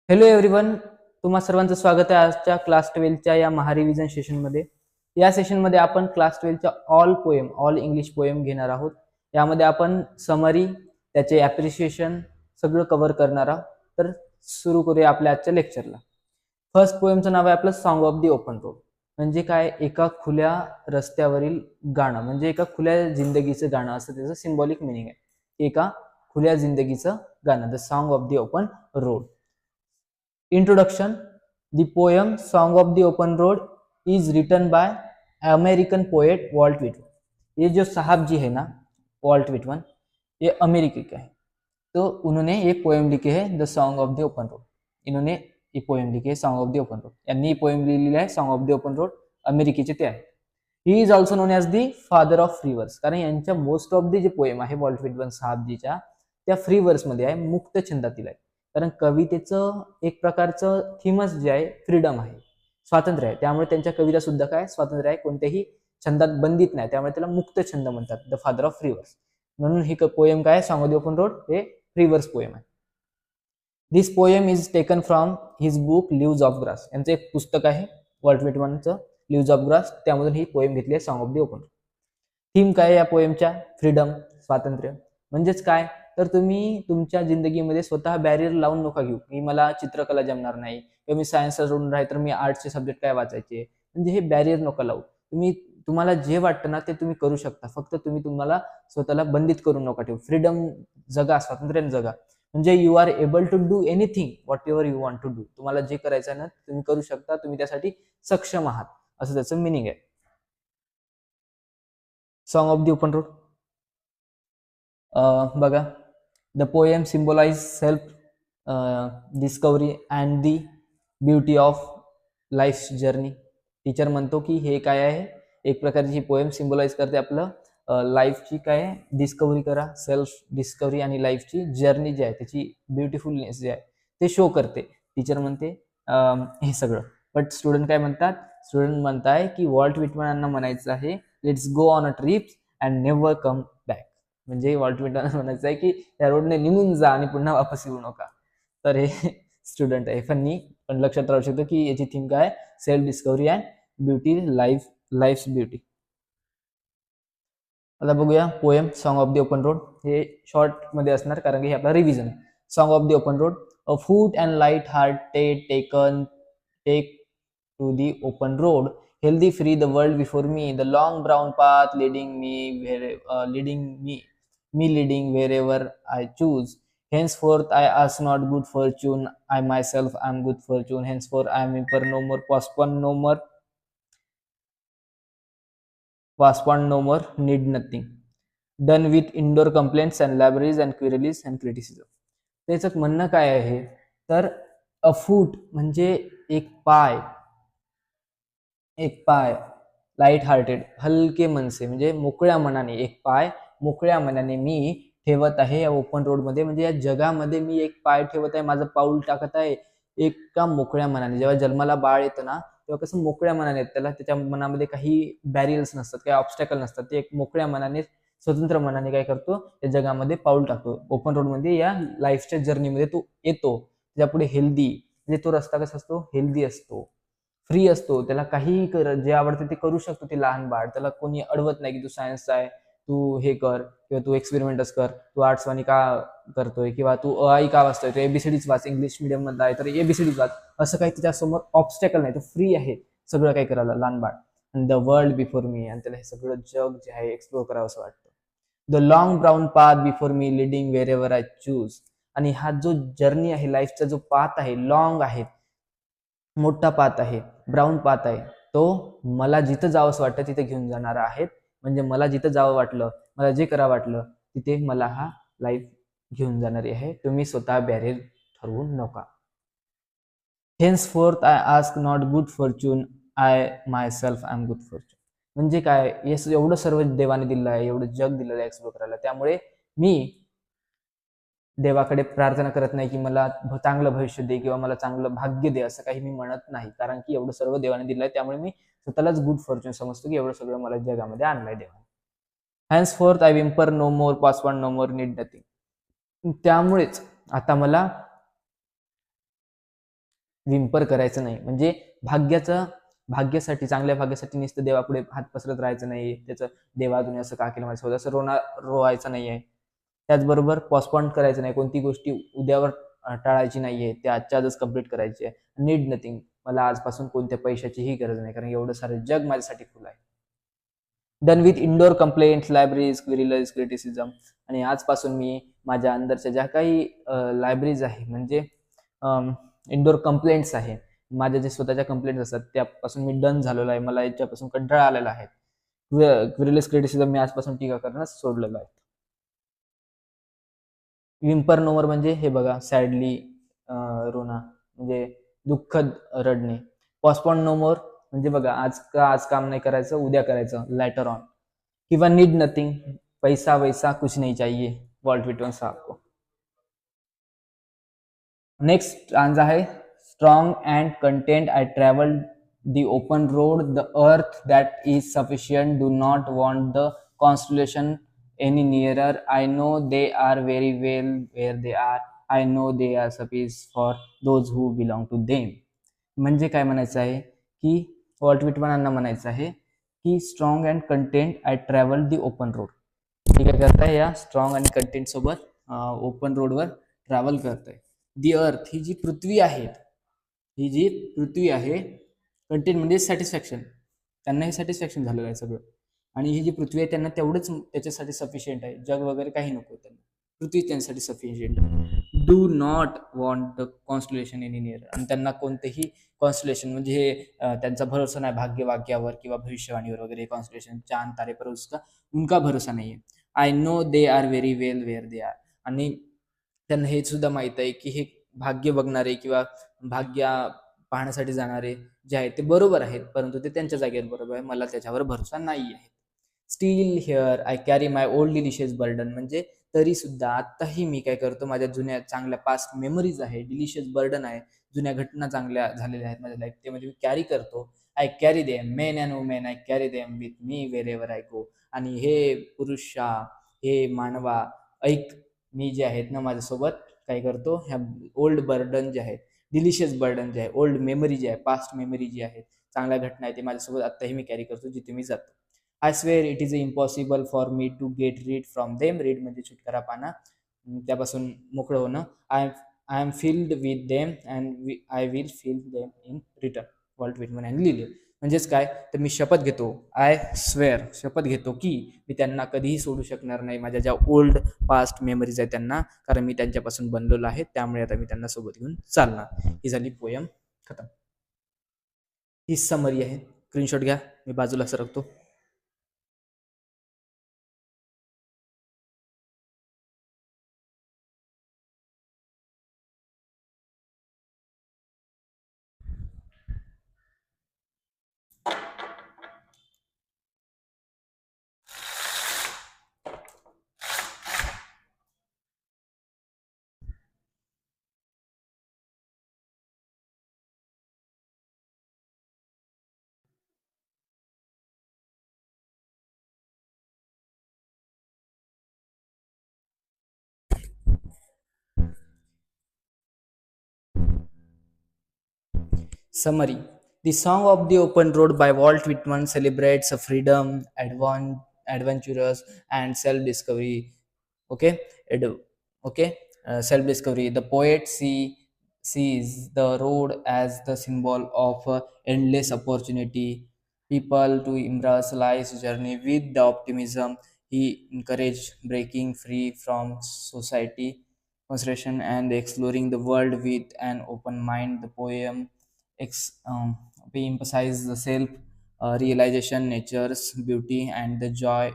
Hello everyone. तुम्हा सर्वांचं स्वागत आहे आजच्या क्लास 12च्या या महारिव्हिजन सेशनमध्ये. या सेशनमध्ये आपण क्लास 12च्या ऑल इंग्लिश पोएम घेणार आहोत. यामध्ये आपण समरी, त्याचे ॲप्रिशिएशन सगळं कव्हर करणार आहोत. तर सुरू करूया आपल्या आजच्या लेक्चरला. फर्स्ट पोएमचं नाव आहे आपलं song of the open road. म्हणजे काय, एका खुल्या रस्त्यावरील गाणं, म्हणजे एका खुल्या जिंदगीचं गाणं, असं त्याचं सिम्बॉलिक मिनिंग आहे. एका खुल्या जिंदगीचं गाणं, the song of the open road. Introduction. The poem Song of the Open Road is written by American poet Walt Whitman. ये जो साहब जी है ना, वॉल्ट विटमन, ये अमेरिकी के हैं. तो उन्होंने एक पोएम लिखी है the song of the open road. इन्होंने ही पोएम लिखी है song of the open road. यांनी ही पोएम लिहिलेली आहे song of the open road. अमेरिकेचे ते आहे. He is also non as the father of free वर्स, कारण यांच्या मोस्ट ऑफ दी जे पोएम आहे वॉल्ट विटमन साहबजीच्या, त्या फ्री वर्समध्ये आहे, मुक्त छंदातील आहे. कारण कवितेचं एक प्रकारचं थीमच जे आहे फ्रीडम आहे, स्वातंत्र्य आहे. त्यामुळे त्यांच्या कविता सुद्धा काय स्वातंत्र्य आहे, कोणत्याही छंदात बंदित नाही. त्यामुळे त्याला मुक्त छंद म्हणतात, the father of free verse. म्हणून ही पोएम काय, song of the open road हे फ्री वर्स पोएम आहे. This poem is taken from his book leaves of grass. यांचं एक पुस्तक आहे वॉल्ट विटमनचं, लिव्ज ऑफ ग्रास. त्यामधून ही पोएम घेतली आहे song of the open road. Theme काय या पोएमच्या, फ्रीडम, स्वातंत्र्य. म्हणजेच काय, तर तुम्ही तुमच्या जिंदगीमध्ये स्वतः बॅरियर लावून नका घेऊ की मला चित्रकला जमणार नाही किंवा मी सायन्सला सोडून राहील तर मी आर्ट्सचे सब्जेक्ट काय वाचायचे. म्हणजे हे बॅरियर नका लावू. तुम्हाला जे वाटतं ना ते तुम्ही करू शकता. फक्त तुम्हाला स्वतःला बंदित करून नका ठेवू. फ्रीडम जगा, स्वातंत्र्याने जगा. म्हणजे you are able to do anything whatever you want to do. तुम्हाला जे करायचं आहे ना तुम्ही करू शकता, तुम्ही त्यासाठी सक्षम आहात, असं त्याचं मिनिंग आहे. Song of the open road बघा. The poem symbolise self discovery and the beauty of life journey. Teacher म्हणतो की हे काय आहे, एक प्रकारची ही पोएम सिम्बॉलाइज करते आपलं लाईफची काय डिस्कवरी करा, सेल्फ डिस्कवरी आणि लाईफची जर्नी जी आहे त्याची ब्युटिफुलनेस जे आहे ते शो करते. टीचर म्हणते हे सगळं. बट स्टुडंट काय म्हणतात, स्टुडंट म्हणताय की वॉल्ट विटमनांना म्हणायचं आहे let's go on a trip and never come back. म्हणजे वॉल्ट विटमन म्हणायचं आहे की या रोडने निघून जा आणि पुन्हा वापस येऊ नका. तर हे स्टुडंट आहे फन्नी, पण लक्षात राहू शकतं की याची थीम काय, self discovery and beauty, life beauty. आता बघूया poem song of the open road. हे शॉर्ट मध्ये असणार कारण की हे आपला रिव्हिजन आहे. Song of the open road. Afoot and light hearted take to the open road, healthy free the world before me, the long brown path leading wherever I choose. Henceforth I ask not good fortune, I myself am good fortune. Henceforth I am imper no more, postpone no more, need nothing. Done with indoor complaints and libraries and queries and criticism. त्याचं म्हणणं काय आहे, तर अ फूट म्हणजे एक पाय, light hearted हलके मनसे म्हणजे मोकळ्या मनाने, एक पाय मोकळ्या मनाने मी ठेवत आहे या ओपन रोड मध्ये. म्हणजे या जगामध्ये मी एक पाय ठेवत आहे, माझं पाऊल टाकत आहे एका मोकळ्या मनाने. जेव्हा जन्माला बाळ येतं ना तेव्हा कसं मोकळ्या मनाने येतं, त्याला त्याच्या मनामध्ये काही बॅरियर्स नसतात, काही ऑब्स्टॅकल नसतात. ते एक मोकळ्या मनाने, स्वतंत्र मनाने काय करतो, या जगामध्ये पाऊल टाकतो. ओपन रोड मध्ये या लाईफच्या जर्नीमध्ये तो येतो. त्याच्या पुढे हेल्दी, म्हणजे तो रस्ता कसा असतो, हेल्दी असतो, फ्री असतो. त्याला काहीही जे आवडतं ते करू शकतो. ते लहान बाळ, त्याला कोणी अडवत नाही की तू सायन्सचा आहे, तू हे कर, किंवा तू एक्सपेरिमेंटच कर, तू आर्ट्स वाणी का करतोय, किंवा तू आई का वाचतोय, तू एबीसीडीच वाच, इंग्लिश मिडियम मधला आहे तर एबीसीडीच वाच. असं काही त्याच्यासमोर ऑब्स्टॅकल नाही. तो फ्री आहे सगळं काही करायला, लहान बाळ. द वर्ल्ड बिफोर मी, आणि त्याला हे सगळं जग जे आहे एक्सप्लोर करावं असं वाटतं. The long brown path before me leading wherever I choose. आणि हा जो जर्नी आहे, लाईफचा जो पाथ आहे, लॉंग आहे, मोठा पाथ आहे, ब्राऊन पाथ आहे, तो मला जिथं जावंसं वाटतं तिथे घेऊन जाणार आहेत. म्हणजे मला जिथं जावं वाटलं, मला जे करावं वाटलं तिथे मला हा लाईफ घेऊन जाणारी आहे. तुम्ही स्वतः बॅरियर ठरवू नका. Henceforth I ask not good fortune, I myself I am good fortune. म्हणजे काय, एवढं सर्व देवाने दिलं आहे, एवढं जग दिलेलं आहे एक्सप्लोर करायला. त्यामुळे मी देवाकडे प्रार्थना करत नाही की मला चांगलं भविष्य दे किंवा मला चांगलं भाग्य दे, असं काही मी म्हणत नाही. कारण की एवढं सर्व देवाने दिलंय, त्यामुळे मी स्वतःलाच गुड फॉर्च्यून समजतो की एवढं सगळं मला जगामध्ये आणलंय देवाने. Henceforth I whimper no more, पासवर्ड नो मोर, नीड नथिंग. त्यामुळेच आता मला विंपर करायचं नाही, म्हणजे भाग्यासाठी, चांगल्या भाग्यासाठी नुसतं देवापुढे हात पसरत राहायचं नाही. त्याचं देवा तुम्ही असं का केलं माझ्यासोबत, असं रोवायचं नाही आहे. त्याचबरोबर पोस्टपोन करायचं नाही, कोणती गोष्टी उद्यावर टाळायची नाहीये, ते आजच्या आजच कंप्लीट करायची आहे. नीड नथिंग, मला आजपासून कोणत्या पैशाचीही गरज नाही, कारण एवढं सारं जग माझ्यासाठी खुलं आहे. Done with indoor complaints, libraries, querulous, criticism. आणि आजपासून मी माझ्या अंदरच्या ज्या काही लायब्ररीज आहे, म्हणजे इंडोर कंप्लेंट्स आहे, माझ्या जे स्वतःच्या कंप्लेंट्स असतात त्यापासून मी डन झालेलो आहे. मला याच्यापासून कंटाळा आलेला आहे. क्विरिलस क्रिटिसिझम मी आजपासून टीका करणंच सोडलेलं आहे. विम्पर नोवर म्हणजे हे बघा, सॅडली रोना म्हणजे दुःखद रडणे. पॉस्टपॉन नो मोर म्हणजे बघा, आज काम नाही करायचं, उद्या करायचं, लॅटर ऑन. किंवा नीड नथिंग, पैसा वैसा कुछ नहीं चाहिए, वॉल्ट व्हिटमन साहब को. नेक्स्ट आंजा है strong and content. I travel the open road, the earth that is sufficient, do not want the constellation any nearer. I know they are very well where they are. I know they are space for those who belong to them. म्हणजे काय म्हणायचं आहे की Walt व्हिटमनांना म्हणायचं आहे की strong and content, I travel the open road. ठीक आहे, करताय या स्ट्रॉंग आणि कंटेंट सोबत ओपन रोडवर ट्रॅव्हल करताय. दी अर्थ, ही जी पृथ्वी आहे, कंटेंट म्हणजे सॅटिस्फॅक्शन, त्यांना हे सॅटिस्फॅक्शन झालेलं आहे सगळं. आणि ही जी पृथ्वी आहे त्यांना तेवढंच त्याच्यासाठी सफिशियंट आहे, जग वगैरे काही नको त्यांना, पृथ्वी त्यांच्यासाठी sufficient. Do not want the constellation any near, आणि त्यांना कोणतेही कॉन्स्टलेशन म्हणजे हे त्यांचा भरोसा नाही भाग्यवाक्यावर किंवा भविष्यवाणीवर वगैरे. कॉन्स्टलेशन, चांद तारे पर उसका उनका भरोसा नाही आहे. I know they are very well where they are, आणि त्यांना हे सुद्धा माहित आहे की हे भाग्य बघणारे किंवा भाग्य पाहण्यासाठी जाणारे जे आहेत ते बरोबर आहेत, परंतु ते त्यांच्या जागेवर बरोबर आहे, मला त्याच्यावर भरोसा नाही आहे. Steel here I carry my old delicious burden, म्हणजे तरी सुद्धा आत्ताही मी काय करतो, माझ्या जुन्या चांगल्या पास्ट मेमरीज आहे, डिलिशियस बर्डन आहे, जुन्या घटना चांगल्या झालेल्या आहेत माझ्या लाईफ, ते म्हणजे मी कॅरी करतो. I carry them, men and women, I carry them with me wherever I go. आणि हे पुरुषा, हे मानवा, ऐक, मी जे आहेत ना माझ्यासोबत काय करतो, ह्या ओल्ड बर्डन जे आहेत, डिलिशियस बर्डन जे आहे, ओल्ड मेमरी जे आहे, पास्ट मेमरी जी आहे, चांगल्या घटना आहे, ते माझ्यासोबत आत्ताही मी कॅरी करतो जिथे मी जातो. I swear it is impossible for me to get rid from them. Rid म्हणजे छुटकारा पाना, त्यापासून मोकळं होणं. I am filled with them and I will fill them in return. Walt Whitman यांनी लिहिले. म्हणजेच काय, तर मी शपथ घेतो, आय स्वेअर, शपथ घेतो की मी त्यांना कधीही सोडू शकणार नाही, माझ्या ज्या ओल्ड पास्ट मेमरीज आहेत त्यांना, कारण मी त्यांच्यापासून बनलेलो आहे, त्यामुळे आता मी त्यांना सोबत घेऊन चालणार. ही झाली पोयम खतम. ही समरी आहे, स्क्रीनशॉट घ्या, मी बाजूला सरकतो. Summary. The Song of the Open Road by Walt Whitman celebrates freedom, adventurous, and self-discovery. Okay, self-discovery. The poet sees the road as the symbol of endless opportunity. People to embrace life's journey with the optimism. He encouraged breaking free from society consideration and exploring the world with an open mind. The poem we emphasize the self realization, nature's beauty, and the joy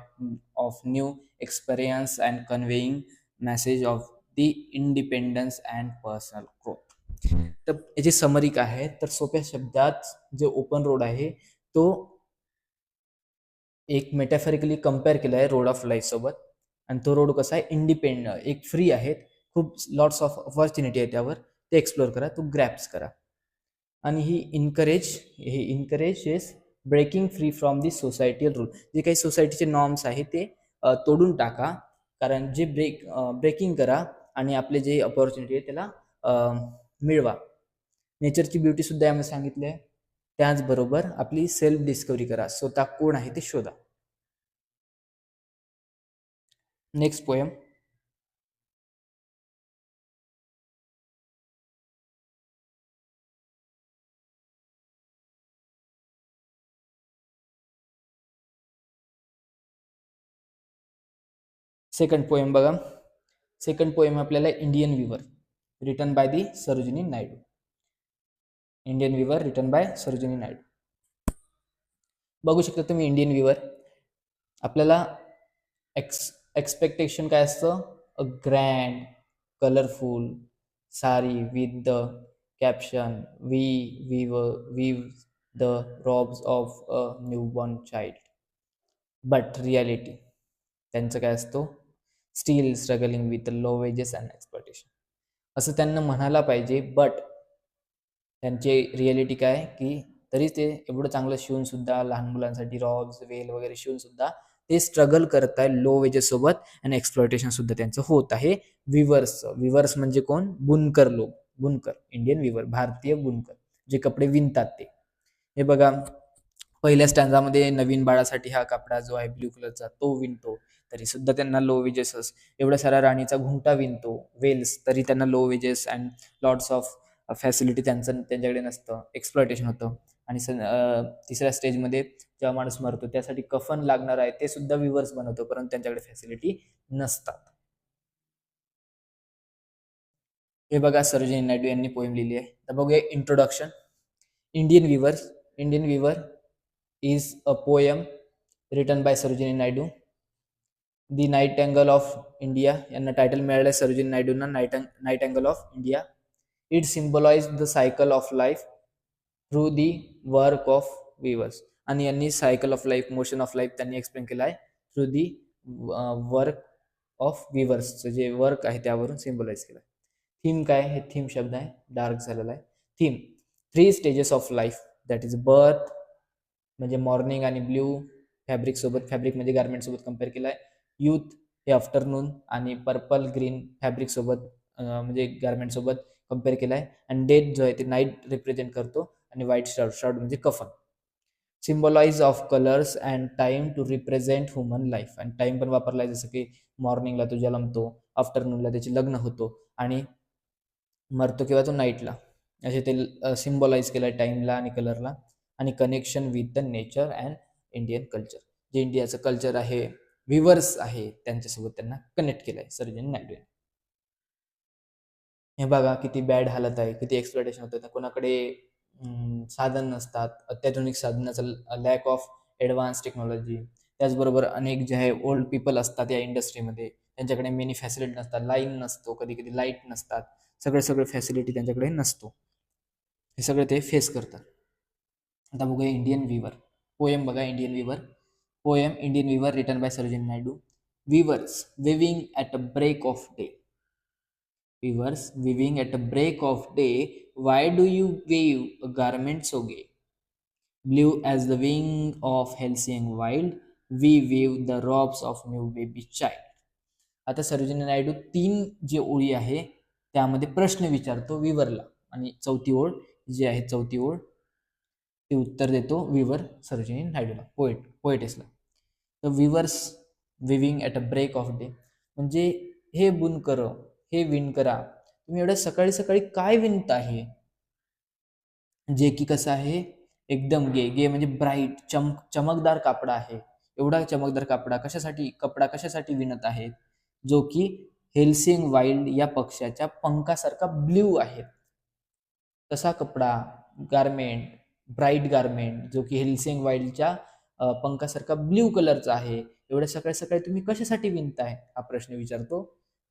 of new experience, and conveying message of the independence and personal growth. तर याची summary काय आहे, तर सोप्या शब्दात जे open road आहे तो एक मेटाफरिकली कम्पेअर केला आहे रोड ऑफ लाईफ सोबत. आणि तो रोड कसा आहे, इंडिपेंडंट, एक फ्री आहे, खूप लॉट्स ऑफ ऑपॉर्च्युनिटी आहे त्यावर, ते एक्सप्लोर करा, तो ग्रॅप्स करा. आणि हे encourages breaking free from the societal rule. जे काही सोसायटीचे नॉर्म्स आहेत ते तोडून टाका, कारण जे ब्रेकिंग करा आणि आपले जे अपॉर्च्युनिटी आहे त्याला मिळवा. नेचरची ब्युटी सुद्धा यामध्ये सांगितली आहे. त्याचबरोबर आपली सेल्फ डिस्कवरी करा, स्वतः कोण आहे ते शोधा. Next poem. सेकंड पोएम बघा. सेकंड पोएम आपल्याला Indian weaver written by the Sarojini Naidu. Indian weaver written by Sarojini Naidu. बघू शकता तुम्ही इंडियन विवर. आपल्याला एक्सपेक्टेशन काय असतं, a grand colourful sari with the caption we weave the robes of a newborn child. But reality त्यांचं काय असतो, still struggling with low wages and exploitation. असं त्यांना म्हणायला पाहिजे, बट त्यांची रियालिटी काय की तरी ते एवढं चांगलं शिवून सुद्धा लहान मुलांसाठी रॉब्स वेल वगैरे शिवून सुद्धा ते स्ट्रगल करत आहे लो वेजेस सोबत, आणि एक्सप्लॉयटेशन सुद्धा त्यांचं होत आहे. विवर्स म्हणजे कोण, बुनकर लोक, बुनकर, इंडियन विवर, भारतीय बुनकर, जे कपडे विणतात ते. हे बघा, पहिल्या स्टँजामध्ये नवीन बाळासाठी हा कपडा जो आहे ब्ल्यू कलरचा तो विणतो, तरी सुद्धा त्यांना लो वेजेस. एवढ्या सारा राणीचा घुंगटा विणतो वेल्स, तरी त्यांना low wages and lots of facility त्यांच्याकडे नसतं, एक्सप्लॉयटेशन होतं. आणि तिसऱ्या स्टेजमध्ये जेव्हा माणूस मरतो त्यासाठी कफन लागणार आहे ते सुद्धा विवर्स बनवतो, परंतु त्यांच्याकडे फॅसिलिटी नसतात. हे बघा सरोजिनी नायडू यांनी पोएम लिहिली आहे. तर बघूया introduction. Indian weaver is a poem written by Sarojini Naidu. The nightingale of India यांना टायटल मिळालं सरोजिनी नायडूंना, nightingale of India. It symbolise the cycle of life through the work of weavers. आणि यांनी cycle of life, motion of life त्यांनी explain केला आहे through the work of विवर्सचं जे वर्क आहे त्यावरून सिम्बॉलाइज केलं आहे. थीम काय, हे थीम शब्द आहे, डार्क झालेला आहे. Theme 3 stages of life, that is birth म्हणजे मॉर्निंग आणि ब्ल्यू फॅब्रिक म्हणजे गार्मेंट सोबत कम्पेअर केला आहे. यूथ हे आफ्टरनून, आणि पर्पल ग्रीन फॅब्रिक सोबत म्हणजे गार्मेंट सोबत कम्पेअर केला आहे. आणि डेथ जो आहे ते नाईट रिप्रेझेंट करतो, आणि व्हाईट शर्ट म्हणजे कफन. Symbolise of colours and time to represent human life. आणि टाइम पण वापरला आहे, जसं की मॉर्निंगला तो जन्मतो, आफ्टरनूनला त्याची लग्न होतो, आणि मरतो किंवा तो नाईटला. असे ते सिम्बॉलाइज केलं आहे टाईमला आणि कलरला. आणि connection with the nature and Indian culture, जे इंडियाचं कल्चर आहे, विवर्स आहे, त्यांच्यासोबत त्यांना कनेक्ट केलं आहे सरोजिनी नायडू. हे बघा किती बॅड हालत आहे, किती एक्सप्लॉयटेशन होतं. कोणाकडे साधन नसतात, अत्याधुनिक साधनाचं लॅक ऑफ ॲडव्हान्स टेक्नॉलॉजी. त्याचबरोबर अनेक जे आहे ओल्ड पीपल असतात या इंडस्ट्रीमध्ये, त्यांच्याकडे मेनी फॅसिलिटी नसतात, लाईन नसतो, कधी कधी लाईट नसतात, सगळे फॅसिलिटी त्यांच्याकडे नसतो. हे सगळे ते फेस करतात. आता बघूया इंडियन विवर पोएम. बघा Indian weaver poem. Indian weaver written by Sarojini Naidu. Weavers weaving at a break of day. Weavers weaving at a break of day, why do you weave a garment so gay? Blue as the wing of Helsing wild, we weave the robes of new baby child. आता सरोजिनी नायडू 3 जे ओळी आहे त्यामध्ये प्रश्न विचारतो विवरला, आणि चौथी ओळ जी आहे चौथी ओळ ते उत्तर देतो विवर सरोजिनी नायडूला, पोएटेसला. तर weavers weaving at a break of day म्हणजे हे बुनकर, हे विणकरा, तुम्ही एवढ्या सकाळी सकाळी काय विणत आहे, जे की कसं आहे एकदम गे म्हणजे ब्राईट चमकदार कापडा आहे. एवढा चमकदार कपडा कशासाठी विणत आहे, जो की हेल्सिंग वाईल्ड या पक्ष्याच्या पंखासारखा ब्ल्यू आहे. तसा कपडा, गारमेंट, ब्राईट गारमेंट, जो की हेल्सिंग वाईल्डच्या पंखासारखा ब्ल्यू कलरचा आहे, एवढ्या सकाळी सकाळी तुम्ही कशासाठी विणताय, हा प्रश्न विचारतो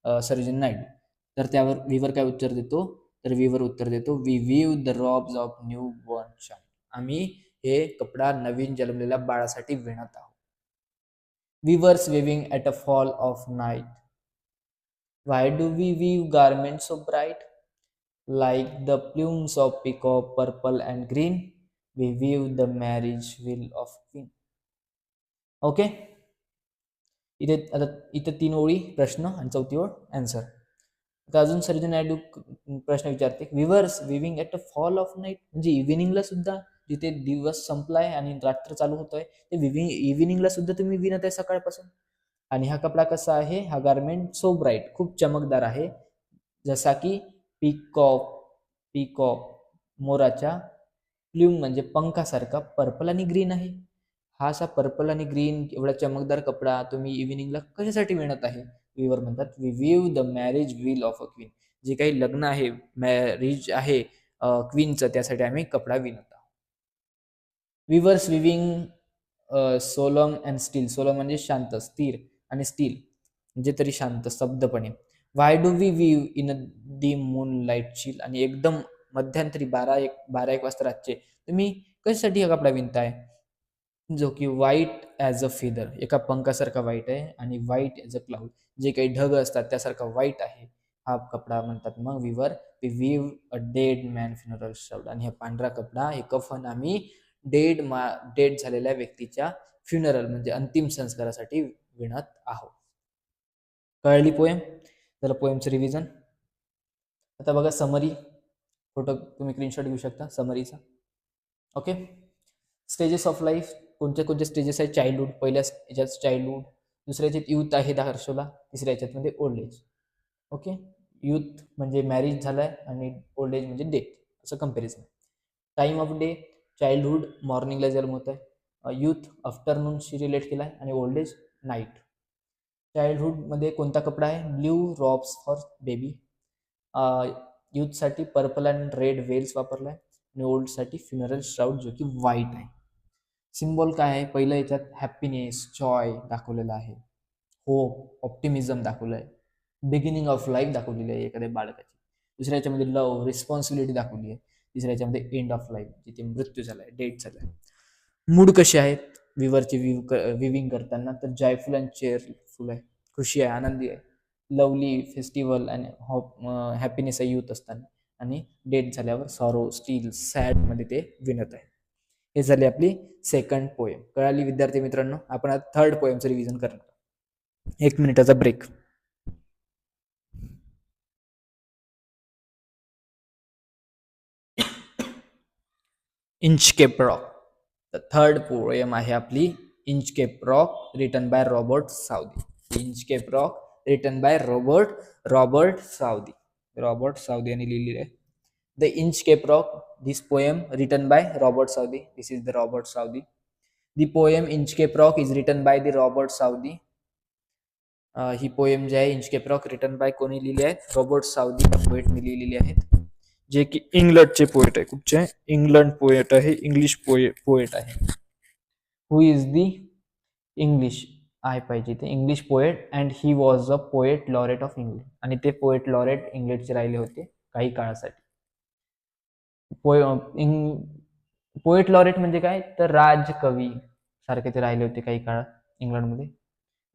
सरोजिनी नायडू. तर त्यावर विवर काय उत्तर देतो, तर विवर उत्तर देतो, we weave the robes of new born child. आम्ही हे कपडा नवीन जन्मलेल्या बाळासाठी विणत आहोत. Weavers weaving at a fall of night, why do we weave garment so bright, like the plumes of peacock purple and green, we weave the marriage wheel of queen. Okay, इथे आता 3 ओळी प्रश्न आणि चौथी ओळ आन्सर. आता अजून surgeon Naidu प्रश्न विचारते, weavers weaving at a fall of night, म्हणजे इव्हिनिंगला सुद्धा, जिथे दिवस संपलाय आणि रात्र चालू होतोय, ते इव्हिनिंगला सुद्धा तुम्ही विणत आहे सकाळपासून. आणि हा कपडा कसा आहे, हा गारमेंट सो ब्राईट, खूप चमकदार आहे, जसा की पीकॉक पीकॉक मोराच्या प्ल्यूम म्हणजे पंखासारखा पर्पल आणि ग्रीन आहे. हा असा पर्पल आणि ग्रीन एवढा चमकदार कपडा तुम्ही इव्हिनिंगला कशासाठी विणत आहे? विवर म्हणतात, we weave the marriage veils of a queen, जे काही लग्न आहे, मॅरेज आहे क्वीनचं, त्यासाठी आम्ही कपडा विणत आहोत. Weavers weaving solemn and still, solemn म्हणजे शांत, स्थिर, आणि स्टील म्हणजे तरी शांत स्तब्धपणे. Why do we weave in the moonlight chill, आणि एकदम मध्यंतरी 12-1 वाजता रातचे तुम्ही कशासाठी हा कपडा विणताय, जो की व्हाईट ॲज अ फेदर, एका पंखासारखा व्हाईट आहे, आणि व्हाईट ॲज अ क्लाउड, जे काही ढग असतात त्यासारखा व्हाईट आहे हा कपडा. म्हणतात मग weaver we weave a dead man funeral shroud, आणि हा पांढरा कपडा, हे कफन आम्ही डेड झालेल्या व्यक्तीच्या फ्युनरल म्हणजे अंतिम संस्कारासाठी विणत आहोत. कळली पोएम? तर पोएमचं रिव्हिजन आता बघा. समरी फोटो तुम्ही स्क्रीनशॉट घेऊ शकता समरीचा. ओके. स्टेजेस ऑफ लाईफ, कोणत्या कोणत्या स्टेजेस आहेत? चाइल्डहुड, पहिल्या याच्यात चाइल्डहुड, दुसऱ्या याच्यात यूथ आहे दर्शवला, तिसऱ्या याच्यात मध्ये ओल्ड एज. ओके. यूथ म्हणजे मॅरिज झालाय, आणि ओल्ड एज म्हणजे डेथ, असं comparison. Time of day, childhood मॉर्निंगला जन्म होत आहे, यूथ आफ्टरनूनशी रिलेट केलाय, आणि ओल्ड एज नाईट. चाइल्डहुडमध्ये कोणता कपडा आहे? Blue robes for baby. यूथसाठी पर्पल अँड रेड वेल्स वापरलाय, आणि ओल्डसाठी फ्युनरल श्राउड, जो की व्हाईट आहे. सिम्बॉल काय आहे? पहिलं याच्यात हॅपीनेस, जॉय दाखवलेला आहे, होप, ऑप्टिमिझम दाखवलं आहे, बिगिनिंग ऑफ लाईफ दाखवलेली आहे एखाद्या बाळकाची. दुसऱ्या याच्यामध्ये लव्ह, रिस्पॉन्सिबिलिटी दाखवली आहे. तिसऱ्या याच्यामध्ये एंड ऑफ लाईफ, जिथे मृत्यू झालाय, डेथ झालाय. मूड कसे आहेत विवरचे विविंग करताना? तर जॉयफुल अँड चेअरफुल आहे, खुशी आहे, आनंदी आहे. लवली, फेस्टिवल आणि हॅपीनेस आहे यूथ असताना, आणि डेथ झाल्यावर सॉरो, स्टील, सॅड मध्ये ते विणत आहे. हे झाली आपली सेकंड पोएम. कळाली विद्यार्थी मित्रांनो? आपण आता थर्ड पोएमचं रिव्हिजन करणार. 1 मिनिटाचा break. Inchcape Rock. The third poem आहे आपली Inchcape Rock, written by Robert Southey. Inchcape Rock written by Robert Southey. Robert Southey यांनी लिहिलेली आहे. The Inchcape Rock, this poem written by Robert Southey. This is the Robert Southey. The poem Inchcape Rock is written by the Robert Southey. ही poem जी आहे Inchcape Rock written bye कोणी लिहिली आहे? Robert Saudi या पोएटने लिहिलेली आहेत, जे की इंग्लंडचे पोएट आहे. कुठचे? इंग्लंड पोएट आहे, इंग्लिश पोएट आहे. हु इज दी इंग्लिश आहे पाहिजे ते English poet, and he was a poet laureate of England, आणि ते पोएट लॉरेट इंग्लंडचे राहिले होते काही काळासाठी. पोएट लॉरेट म्हणजे काय? तर राजकवी सारखे ते राहिले होते काही काळ इंग्लंडमध्ये.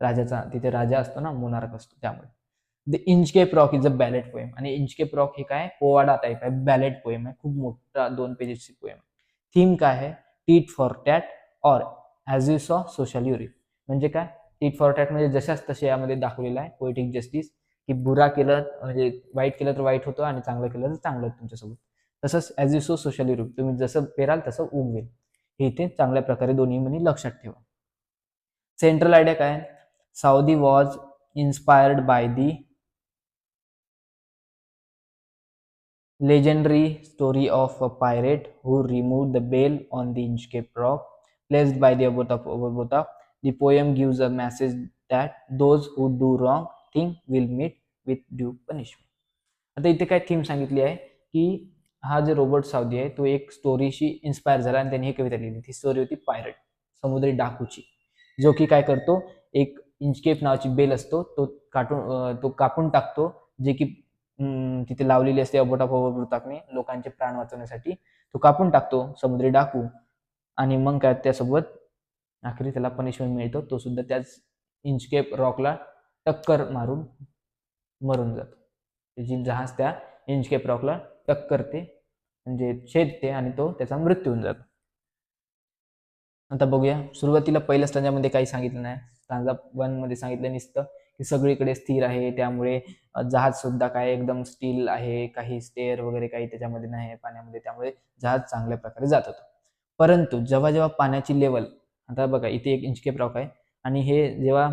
राजाचा, तिथे राजा असतो ना, मोनार्क असतो, त्यामुळे. The Inchcape Rock is a ballot poem, आणि इंचकेप रॉक हे काय? पोवाडा टाईप आहे, बॅलेट पोएम आहे, खूप मोठा 2 पेजेसची पोएम आहे. थीम काय आहे? Tit for tat or as you सॉ सोशल युरी, म्हणजे काय? टीट फॉर टॅट म्हणजे जशाच तसे यामध्ये दाखवलेलं आहे पोएटिक जस्टिस, की बुरा केलं म्हणजे वाईट केलं तर वाईट होतं, आणि चांगलं केलं तर चांगलं तुमच्यासोबत. तसंच as you so social Yuri, तुम्ही जसं पेराल तसं उगवेल, हे इथे चांगल्या प्रकारे दोन्ही म्हणी लक्षात ठेवा. सेंट्रल आयडिया काय? Southey was inspired by the legendary story of a pirate who removed the bell on the Inchcape Rock placed by the Abota. The poem gives a message that those who do wrong thing will meet with due punishment. आता इथे काय theme सांगितली आहे, की हा जो Robert Saudi आहे तो एक स्टोरीशी इन्स्पायर झाला, आणि त्यांनी ही कविता लिहिली. ती स्टोरी होती पायरेट, समुद्री डाकूची, जो की काय करतो, एक इंचकेप नावाची बेल असतो, तो कापून टाकतो, जे की तिथे लावलेली असते अबोटाने लोकांचे प्राण वाचवण्यासाठी. तो कापून टाकतो समुद्री डाकू, आणि मग काय त्यासोबत आखरी त्याला पनिशमेंट मिळतो. तो सुद्धा त्याच इंचकेप रॉकला टक्कर मारून मरून जातो. त्याची जहाज त्या इंचकेप रॉकला टक्करते, म्हणजे छेदते, आणि तो त्याचा मृत्यू होऊन जातो. आता बघूया. सुरुवातीला पहिल्या स्टांजामध्ये काही सांगितलं नाही. स्टांजा 1 मध्ये सांगितलं नुसतं की सगळीकडे स्थिर आहे, त्यामुळे जहाज सुद्धा काय एकदम स्टील आहे, काही स्टेअर वगैरे काही त्याच्यामध्ये नाही आहे पाण्यामध्ये, त्यामुळे जहाज चांगल्या प्रकारे जात होतं. परंतु जेव्हा जेव्हा पाण्याची लेवल, आता बघा इथे एक इंचकेप रॉक आहे आणि हे जेव्हा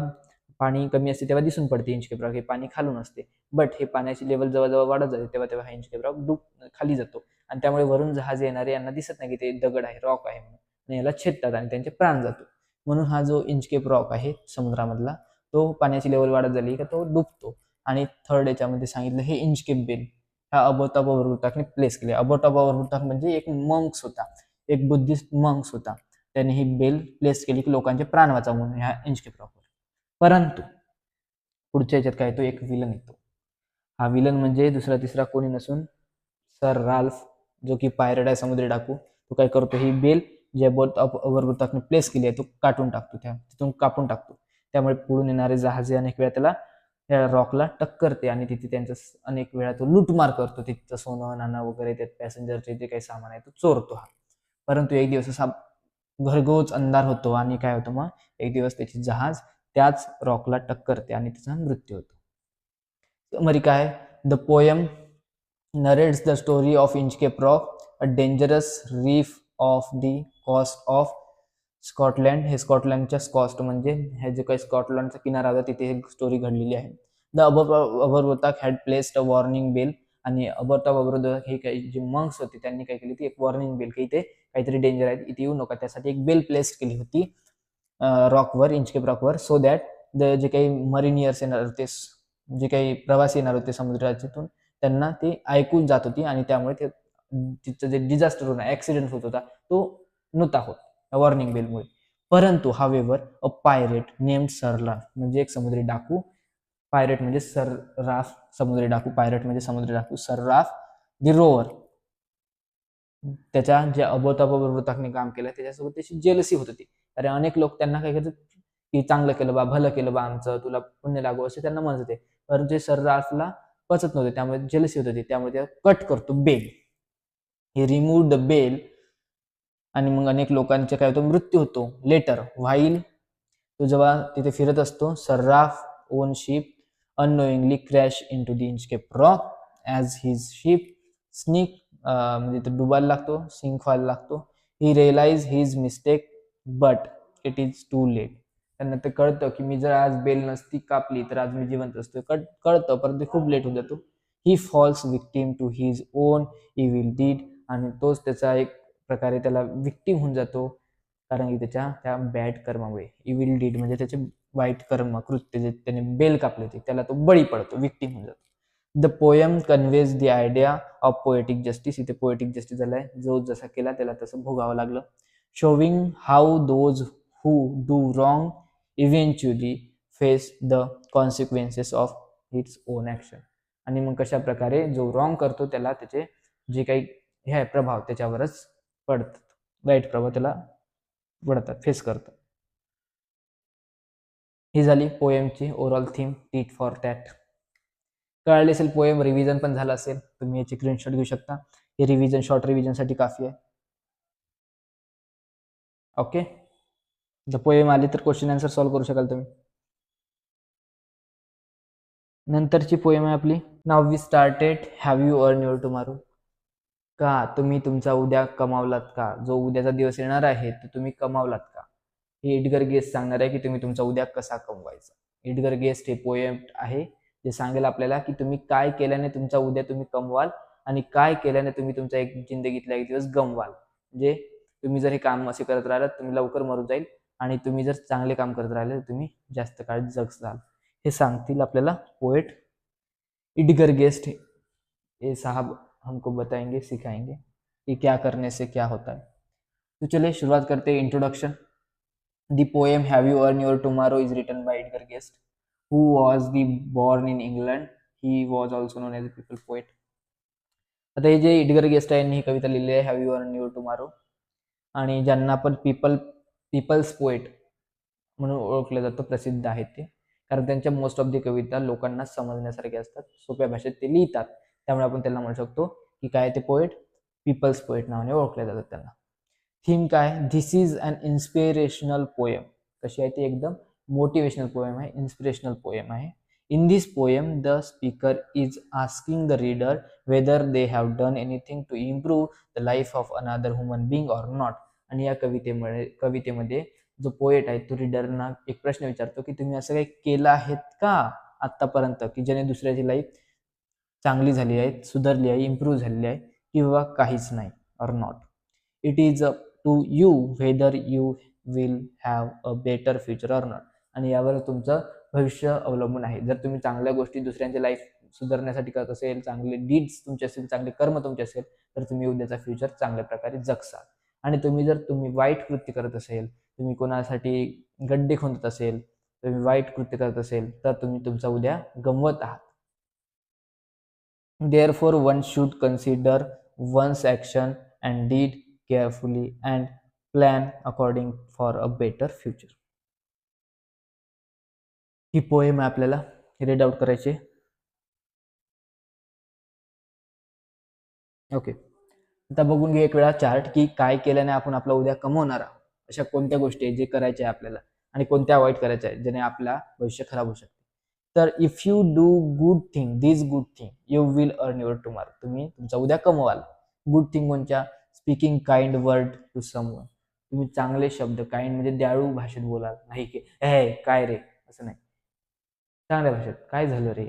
पाणी कमी असते तेव्हा दिसून पडते इंचकेप रॉक, हे पाणी खालून असते. बट हे पाण्याची लेवल जेव्हा जेव्हा वाढत जाते तेव्हा तेव्हा हा इंचकेप रॉक खाली जातो आणि त्यामुळे वरून जहाज येणारे यांना दिसत नाही की ते दगड आहे, रॉक आहे म्हणून, आणि याला छेदतात आणि त्यांचे प्राण जातो. म्हणून हा जो इंचकेप रॉक आहे समुद्रामधला, तो पाण्याची लेवल वाढत झाली का तो डुबतो. आणि थर्ड याच्यामध्ये सांगितलं हे इंचकेप बेल ह्या अबोटाबा वरुटाकने प्लेस केले. अबोटाबा वरुटाक म्हणजे एक मंक्स होता, एक बुद्धिस्ट मंक्स होता, त्याने ही बेल प्लेस केली की लोकांचे प्राण वाचावं म्हणून ह्या इंचकेप रॉकवर. परंतु पुढच्या याच्यात काय तो एक विलन येतो. हा विलन म्हणजे दुसरा तिसरा कोणी नसून सर राल्फ, जो की पायरेट आहे, समुद्री डाकू. तो काय करतो, ही बेल जे अवरवृत्ताने प्लेस केली आहे तो काटून टाकतो, तिथून कापून टाकतो. त्यामुळे पुढून येणारे जहाजे अनेक वेळा त्याला त्या रॉकला टक्करते आणि तिथे त्यांचं अनेक वेळा तो लूटमार करतो. तिथचं सोनं नाणं वगैरे त्यात पॅसेंजरचे जे काही सामान आहे तो चोरतो हा. परंतु एक दिवस असा घरगोच अंधार होतो आणि काय होतं मग, एक दिवस त्याची जहाज त्याच रॉकला टक्करते आणि त्याचा मृत्यू होतो. समरी काय, the poem narrates the story of Inchcape Rock, a dangerous reef off the coast of Scotland. हे स्कॉटलँडच्या कॉस्ट म्हणजे हे जे काही स्कॉटलँडचा किनारा होता तिथे एक स्टोरी घडलेली आहे. The Aberbrothok had placed a warning bell, आणि अबरवोताक हे काही जे मंक्स होते त्यांनी काय केली ती एक वॉर्निंग बेल, की इथे काहीतरी डेंजर आहे, इथे येऊ नका, त्यासाठी एक बेल प्लेस केली होती रॉकवर, इंचकेप रॉकवर, सो दॅट जे काही मरिनियर्स येणार होते, जे काही प्रवासी येणार होते समुद्रातून, त्यांना ते ऐकून जात होती आणि त्यामुळे ते तिथं जे डिझास्टर होणार, ऍक्सिडेंट होत होता तो नव्हता होत वॉर्निंग बेलमुळे. परंतु हावेवर अ पायरेट नेम्ड सरराफ, म्हणजे एक समुद्री डाकू, पायरेट म्हणजे सरराफ, समुद्री डाकू, पायरेट म्हणजे समुद्री डाकू, सरराफ दी रोवर, त्याच्या जे अबोताबरोबर काम केलं त्याच्यासोबत त्याची जेलसी होत होती. अरे अनेक लोक त्यांना काय करतात की चांगलं केलं बा, भलं केलं बा आमचं, तुला पुण्य लागू, असे त्यांना म्हणत होते. परंतु जे सरराफला पचत नव्हते, त्यामुळे जेलसी होत होती, त्यामुळे ते कट करतो बेल, हे रिमूव्ह द बेल, आणि मग अनेक लोकांचे काय होतो, मृत्यू होतो. लेटर व्हाईल तो जेव्हा तिथे फिरत असतो, sir Ralph own ship unknowingly crash into the Inchcape Rock as his ship sink, म्हणजे तो डुबायला लागतो, सिंक व्हायला लागतो. He realize his mistake but it is too late. त्यांना ते कळतं की मी जर आज बेल नसती कापली तर आज मी जिवंत असतो, कळतं, परंतु खूप लेट होऊन जातो. He falls victim to his own evil deed, आणि तोच त्याचा एक प्रकारे त्याला विक्टीम होऊन जातो, कारण की त्याच्या त्या बॅड कर्मामुळे. इव्हिल डीड म्हणजे त्याचे वाईट कर्म, कृत्य, जे त्याने बेल कापले होते त्याला तो बळी पडतो, विक्टीम होऊन जातो. The poem conveys the idea of poetic justice. इथे पोएटिक जस्टिस झालाय, जो जसा केला त्याला तसं भोगावं लागलं. Showing how those who do wrong eventually face the consequences of its own action. आणि मग कशा प्रकारे जो रॉंग करतो त्याला त्याचे जे काही हे आहे प्रभाव त्याच्यावरच पडतात, वाईट प्रभाव त्याला पडतात, फेस करतात. ही झाली पोएमची overall theme, tit for tat. कळाली असेल पोएम, रिव्हिजन पण झालं असेल, तुम्ही याची स्क्रीनशॉट घेऊ शकता. हे रिव्हिजन शॉर्ट रिव्हिजनसाठी काफी आहे. ओके, द पोएम आली तर क्वेश्चन आन्सर सॉल्व्ह करू शकाल तुम्ही. नंतरची पोएम आहे आपली, नाव we started have you earn your tomorrow. का तुम्ही तुमचा उद्या कमावलात का, जो उद्याचा दिवस येणार आहे तो तुम्ही कमावलात का. हे एडगर गेस्ट सांगणार आहे की तुम्ही तुमचा उद्या कसा कमवायचा. एडगर गेस्ट हे पोएम आहे जे सांगेल आपल्याला की तुम्ही काय केल्याने तुमचा उद्या तुम्ही कमवाल आणि काय केल्याने तुम्ही तुमचा एक जिंदगीतला एक दिवस गमवाल. म्हणजे तुम्ही जर हे काम असे करत राहिलात तुम्ही लवकर मरून जाईल, आणि तुम्ही जर चांगले काम करत राहिले तर तुम्ही जास्त काळ जगसाल. हे सांगतील आपल्याला पोएट एडगर गेस्ट. हे साहब हमको बताएंगे, सिखाएंगे कि क्या करने से क्या होता है. तो चलिए शुरुआत करते हैं. Introduction. The poem Have You Earned Your Tomorrow is written by Edgar Guest, who was born in England. He was also known as a people poet. आता हे जे एडगर गेस्ट आहे ही कविता लिहिली आहे, have you earn your tomorrow, आणि ज्यांना आपण people's poet म्हणून ओळखलं जातं, प्रसिद्ध आहेत ते, कारण त्यांच्या मोस्ट ऑफ दी कविता लोकांना समजण्यासारख्या असतात, सोप्या भाषेत ते लिहितात, त्यामुळे आपण त्यांना म्हणू शकतो की काय ते पोएट, पीपल्स पोएट नावाने ओळखले जातात त्यांना. थीम काय, this is an inspirational poem. कशी आहे ती, एकदम मोटिवेशनल पोएम आहे, इन्स्पिरेशनल पोएम आहे. In this poem the speaker is asking the reader whether they have done anything to improve the life of another human being or not. आणि या कवितेमध्ये जो पोएट आहे तो रीडरना एक प्रश्न विचारतो की तुम्ही असं काही केलं आहेत का आतापर्यंत की ज्याने दुसऱ्याची लाईफ चांगली झाली आहे, सुधारली आहे, इम्प्रूव्ह झालेली आहे, किंवा काहीच नाही or not. It is up to you whether you will have a better future or not. आणि यावर तुमचं भविष्य अवलंबून आहे. जर तुम्ही चांगल्या गोष्टी दुसऱ्यांची लाईफ सुधारण्यासाठी करत असेल, चांगले डीड्स तुमचे असेल, चांगले कर्म तुमचे असेल, तर तुम्ही उद्याचा फ्युचर चांगल्या प्रकारे जगसाल. आणि तुम्ही वाईट कृत्य करत असेल, तुम्ही कोणासाठी गड्डे खोदत असेल, तुम्ही वाईट कृत्य करत असेल, तर तुम्ही तुमचा उद्या गमवत आहात. Therefore, one should consider one's action and deed carefully and plan according for a better future. He poem आपल्याला रीड आउट करायची. ओके, आता बघून घे एक वेळा चार्ट की काय केल्याने आपण आपला उद्या कमवणार आहोत. अशा कोणत्या गोष्टी आहेत जे करायच्या आहे आपल्याला आणि कोणत्या अवॉइड करायच्या आहेत ज्याने आपला भविष्य खराब होऊ शकते. तर if you do good thing, this good thing you will earn your tomorrow. तुम्ही तुमचा उद्या कमवाल. गुड थिंग कोणत्या? Speaking kind word to someone. तुम्ही चांगले शब्द, काइंड म्हणजे दयाळू भाषेत बोलाल, नाही की हे काय रे असं नाही. चांगल्या भाषेत काय झालं रे,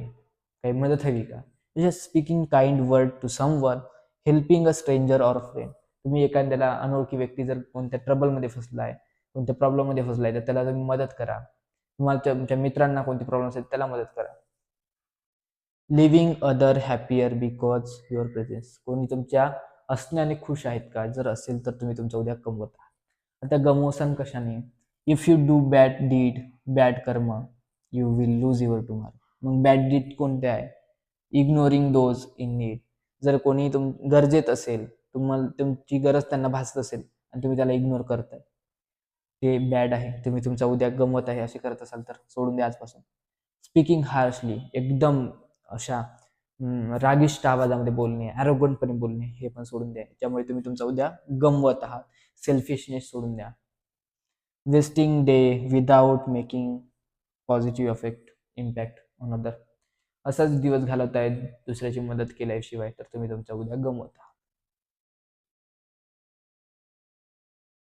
काही मदत हवी का. Just speaking kind word to someone, helping a stranger or friend. तुम्ही एखाद्याला अनोळखी व्यक्ती जर कोणत्या ट्रबलमध्ये फसलाय, कोणत्या प्रॉब्लेममध्ये फसलाय, तर त्याला तुम्ही मदत करा. तुम्हाला तुमच्या मित्रांना कोणती प्रॉब्लेम असेल त्याला मदत करा. Living other happier because your presence. कोणी तुमच्या असण्याने खुश आहेत का? जर असेल तर तुम्ही तुमचा उद्या कमवत आहात. आता गमवसान कशाने? If you do bad deed, bad karma, you will lose your tomorrow. मग बॅड डीड कोणत्या आहे? Ignoring those in need. जर कोणी गरजेत असेल, तुम्हाला तुमची गरज त्यांना भासत असेल आणि तुम्ही त्याला इग्नोर करताय, ते बॅड आहे. तुम्ही तुमचा उद्या गमवत आहे असे करत असाल तर सोडून द्या आजपासून. स्पीकिंग हार्शली, एकदम अशा रागिष्ट आवाजामध्ये बोलणे, ॲरोगंटपणे बोलणे, हे पण सोडून द्या. त्यामुळे तुम्ही तुमचा उद्या गमवत आहात. सेल्फिशनेस सोडून द्या. Wasting day without making positive effect impact on other. असाच दिवस घालवत आहेत दुसऱ्याची मदत केल्याशिवाय, तर तुम्ही तुमचा उद्या गमवत आहात.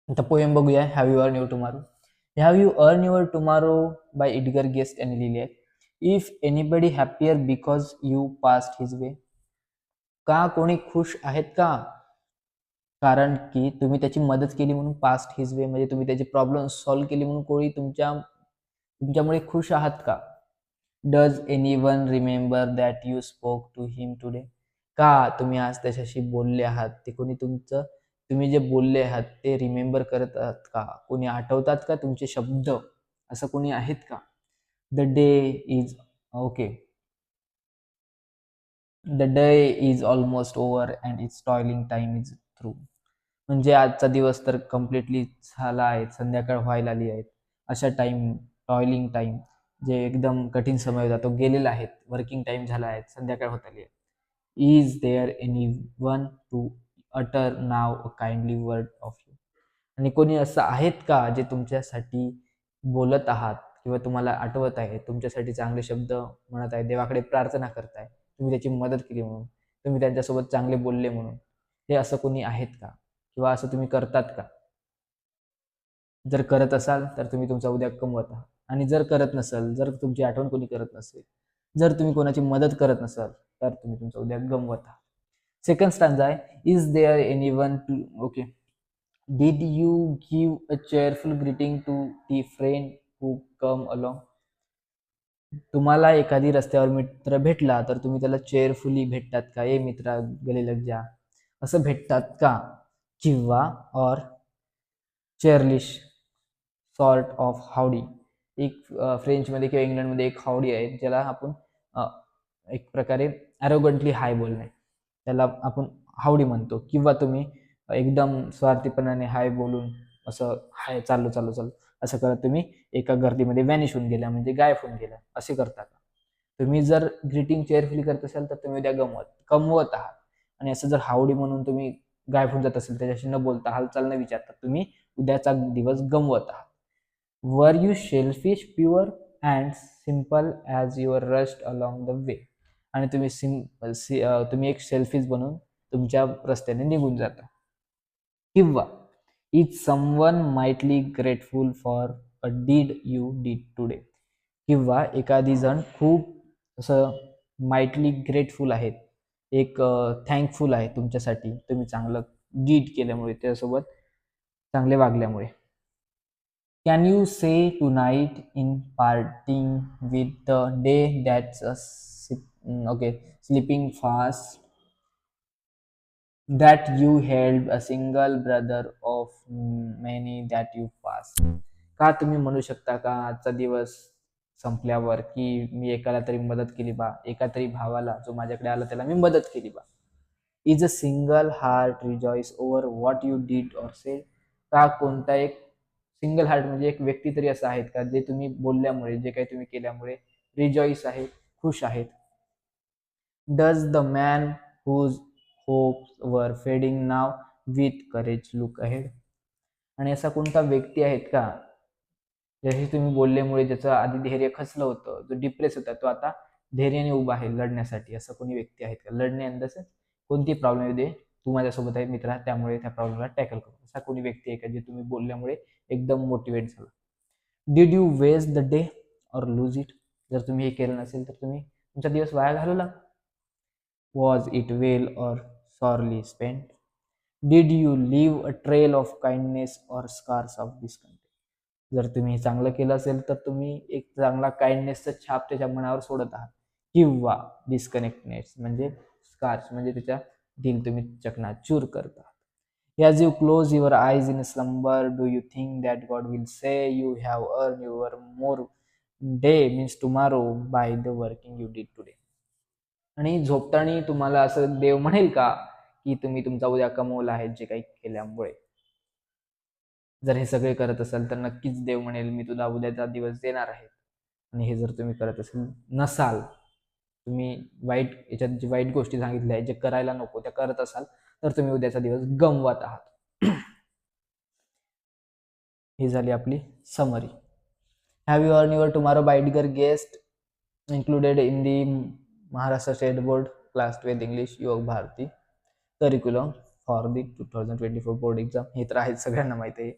आता पोएम बघूया. Have you earn your tomorrow. Have you earn your tomorrow by Edgar Guest यांनी लिहिली आहे. If anybody happier because you passed his way. का कोणी खुश आहेत का? कारण की तुम्ही त्याची मदत केली म्हणून. पास्ट हिज वे म्हणजे तुम्ही त्याची प्रॉब्लेम सॉल्व्ह केली म्हणून कोणी तुमच्यामुळे खुश आहात का? Does anyone remember that you spoke to him today. का तुम्ही आज त्याच्याशी बोलले आहात? ते कोणी तुम्ही जे बोलले आहात ते रिमेंबर करत आहात का? कोणी आठवतात का तुमचे शब्द? असं कोणी आहेत का? The day is okay, the day is almost over and it's toiling time is through. म्हणजे आजचा दिवस तर कम्प्लिटली झाला आहे, संध्याकाळ व्हायला आली आहे. अशा टाइम, टॉयलिंग टाइम, जे एकदम कठीण समय होता तो गेलेला आहे. वर्किंग टाइम झाला आहे, संध्याकाळ होत आली आहे. Is there anyone to utter now a kindly word of you. आणि कोणी असं आहेत का जे तुमच्यासाठी बोलत आहात किंवा तुम्हाला आठवत आहे, तुमच्यासाठी चांगले शब्द म्हणत आहे, देवाकडे प्रार्थना करताय, तुम्ही त्याची मदत केली म्हणून, तुम्ही त्यांच्यासोबत चांगले बोलले म्हणून. हे असं कोणी आहेत का? किंवा असं तुम्ही करतात का? जर करत असाल तर तुम्ही तुमचा उद्या कमवत आहात. आणि जर करत नसाल, जर तुमची आठवण कोणी करत नसेल, जर तुम्ही कोणाची मदत करत नसाल, तर तुम्ही तुमचा उद्या गमवत आहात. सेकंड स्टांजा आहे. Is there anyone to okay, did you give a cheerful greeting to the friend who come along. तुम्हाला एखादी रस्त्यावर मित्र भेटला तर तुम्ही त्याला चेअरफुली भेटतात का? ए मित्रा गले लग जा असं भेटतात का? किंवा ऑर चेअरलिश सॉर्ट ऑफ हावडी. एक फ्रेंचमध्ये किंवा इंग्लंडमध्ये एक हावडी आहे ज्याला आपण एक प्रकारे ॲरोगंटली हाय बोलणे, त्याला आपण हावडी म्हणतो. किंवा तुम्ही एकदम स्वार्थीपणाने हाय बोलून असं हाय चाललो चाललो चाललो असं करत तुम्ही एका गर्दीमध्ये व्हॅनिश होऊन गेला, म्हणजे गायब होऊन गेला, असे करता का? तुम्ही जर ग्रीटिंग चेअरफुली करत असाल तर तुम्ही उद्या कमवत आहात. आणि असं जर हावडी म्हणून तुम्ही गायब होऊन जात असेल, त्याच्याशी न बोलता, हालचाल न विचारता, तुम्ही उद्याचा दिवस गमवत आहात. Were you shellfish pure and simple as your rust along the way. आणि तुम्ही एक शेलफिश बनून तुमच्या रस्त्याने निघून जाता. किंवा is someone mightily grateful for a deed you did today. किंवा एखादी जण खूप असं माइटली ग्रेटफुल आहेत, एक थँकफुल आहे तुमच्यासाठी, तुम्ही चांगलं डीड केल्यामुळे, त्यासोबत चांगले वागल्यामुळे. Can you say tonight in parting with the day that's okay sleeping fast that you held a single brother of many that you passed. का तुम्ही म्हणू शकता का आजचा दिवस संपल्यावर की मी एकाला तरी मदत केली बा, एका तरी भावाला जो माझ्याकडे आला त्याला मी मदत केली बा. Is a single heart rejoice over what you did or say. का कोणता एक सिंगल हार्ट म्हणजे एक व्यक्ती तरी असं आहेत का जे तुम्ही बोलल्यामुळे, जे काही तुम्ही केल्यामुळे रिजॉईस आहे, खुश आहेत. Does the man whose hopes were fading now with courage look ahead. आणि असा कोणता व्यक्ती आहेत का जसे तुम्ही बोलल्यामुळे ज्याचं आधी धैर्य खचलं होतं, जो डिप्रेस होता, तो आता धैर्याने उभा आहे लढण्यासाठी. असं कोणी व्यक्ती आहेत का? लढणे इन द सेन्स कोणती प्रॉब्लेम येऊ दे, तू माझ्यासोबत आहे मित्रा, त्यामुळे त्या प्रॉब्लेमला टॅकल करू. असा कोणी व्यक्ती आहे का जे तुम्ही बोलल्यामुळे एकदम मोटिवेट झाला. Did you waste the day or lose it. जर तुम्ही हे केलं नसेल तर तुम्ही तुमचा दिवस वाया घालवला. Was it well or sorely spent. Did you leave a trail of kindness or scars of discontent. जर तुम्ही चांगलं केलं असेल तर तुम्ही एक चांगला काइंडनेसचा छाप त्याच्या मनावर सोडत आहात. किंवा डिस्कनेक्टनेस म्हणजे स्कार्स म्हणजे त्याच्या दिल तुम्ही चकनाचूर करता. As you close your eyes in slumber, do you think that God will say you have earned your more day means tomorrow by the working you did today. आणि झोपताना तुम्हाला असं देव म्हणेल का की तुम्ही तुमचा उद्या कमवला आहे जे काही केल्यामुळे. जर हे सगळे करत असाल तर नक्कीच देव म्हणेल मी तुला उद्याचा दिवस देणार आहे. आणि हे जर तुम्ही करत असेल नसाल, तुम्ही वाईट याच्यात जी वाईट गोष्टी सांगितल्या आहेत जे करायला नको त्या करत असाल तर तुम्ही उद्याचा दिवस गमवत आहात. ही झाली आपली summary. Have you earn your tomorrow by Guest included in the Maharashtra State Board Class 12 English योग Bharti curriculum for the 2024 board exam. हे तर आहेत सगळ्यांना माहिती आहे.